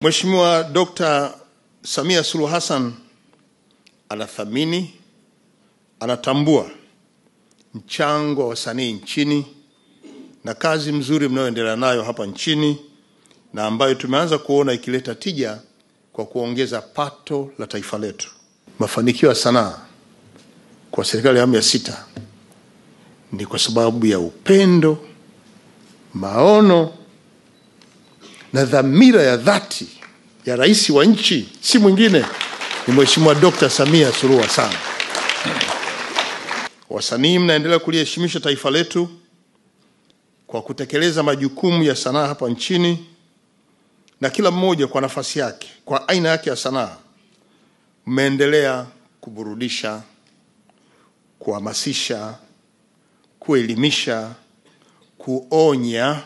Mheshimiwa Dr. Samia Suluhu Hassan anathamini, anatambua mchango wa wasanii nchini na kazi mzuri mnayoendelea nayo hapa nchini, na ambayo tumeanza kuona ikileta tija kwa kuongeza pato la taifa letu. Mafanikio ya sanaa kwa serikali ya awamu ya 6 ni kwa sababu ya upendo, maono na dhamira ya dhati ya rais wa nchi, si mwingine ni Mheshimiwa Dr. Samia Suluhu Hassan. Wasanii mnaendelea kuliheshimisha taifa letu kwa kutekeleza majukumu ya sanaa hapa nchini, na kila mmoja kwa nafasi yake, kwa aina yake ya sanaa, mmeendelea kuburudisha, kuhamasisha, kuelimisha, kuonya,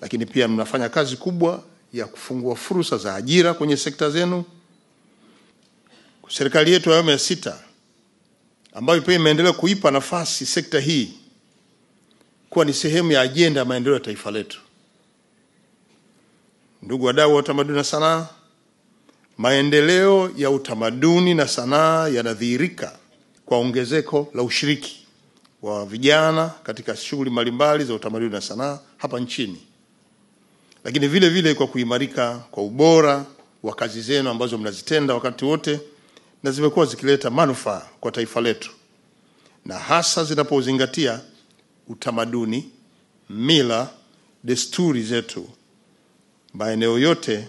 lakini pia mnafanya kazi kubwa ya kufungua fursa za ajira kwenye sekta zenu. Serikali yetu ya awamu ya 6 ambayo pia imeendelea kuipa nafasi sekta hii kuwa ni sehemu ya ajenda ya maendeleo ya taifa letu. Ndugu wadau wa utamaduni na sanaa, maendeleo ya utamaduni na sanaa yanadhihirika kwa ongezeko la ushiriki wa vijana katika shughuli mbalimbali za utamaduni na sanaa hapa nchini, lakini vile vile kwa kuimarika kwa ubora wa kazi zenu ambazo mnazitenda wakati wote na zimekuwa zikileta manufaa kwa taifa letu, na hasa zinapozingatia utamaduni, mila, desturi zetu maeneo yote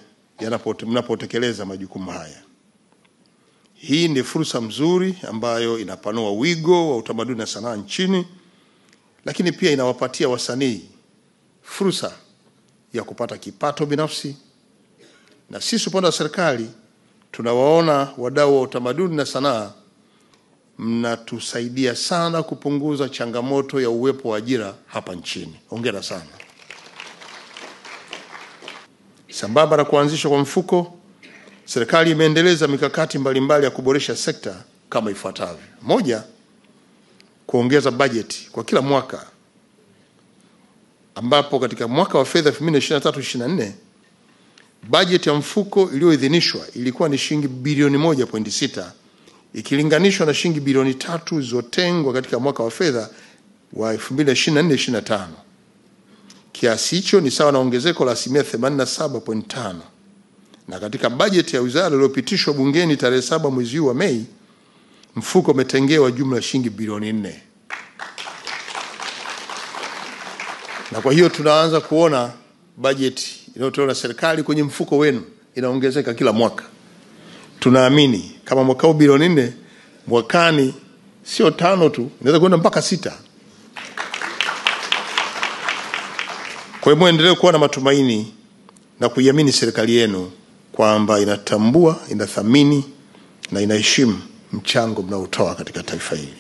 mnapotekeleza majukumu haya. Hii ni fursa mzuri ambayo inapanua wigo wa utamaduni na sanaa nchini, lakini pia inawapatia wasanii fursa ya kupata kipato binafsi. Na sisi upande wa serikali tunawaona wadau wa utamaduni na sanaa mnatusaidia sana kupunguza changamoto ya uwepo wa ajira hapa nchini. Hongera sana. Sambamba na kuanzishwa kwa mfuko, serikali imeendeleza mikakati mbalimbali ya kuboresha sekta kama ifuatavyo. Moja, kuongeza bajeti kwa kila mwaka, ambapo katika mwaka wa fedha 2023/24 bajeti ya mfuko iliyoidhinishwa ilikuwa ni shilingi bilioni 1.6 ikilinganishwa na shilingi bilioni 3 zilizotengwa katika mwaka wa fedha wa 2024/25. Kiasi hicho ni sawa na ongezeko la 87.5. Na katika bajeti ya wizara iliyopitishwa bungeni tarehe 7 mwezi wa Mei, mfuko umetengewa jumla ya shilingi bilioni 4. Na kwa hiyo tunaanza kuona bajeti inayotolewa na serikali kwenye mfuko wenu inaongezeka kila mwaka. Tunaamini kama mwaka huu bilioni 4, mwakani sio 5 tu, inaweza kwenda mpaka 6. Kwa hiyo muendelee kuwa na matumaini na kuiamini serikali yenu kwamba inatambua, inathamini na inaheshimu mchango mnaotoa katika taifa hili.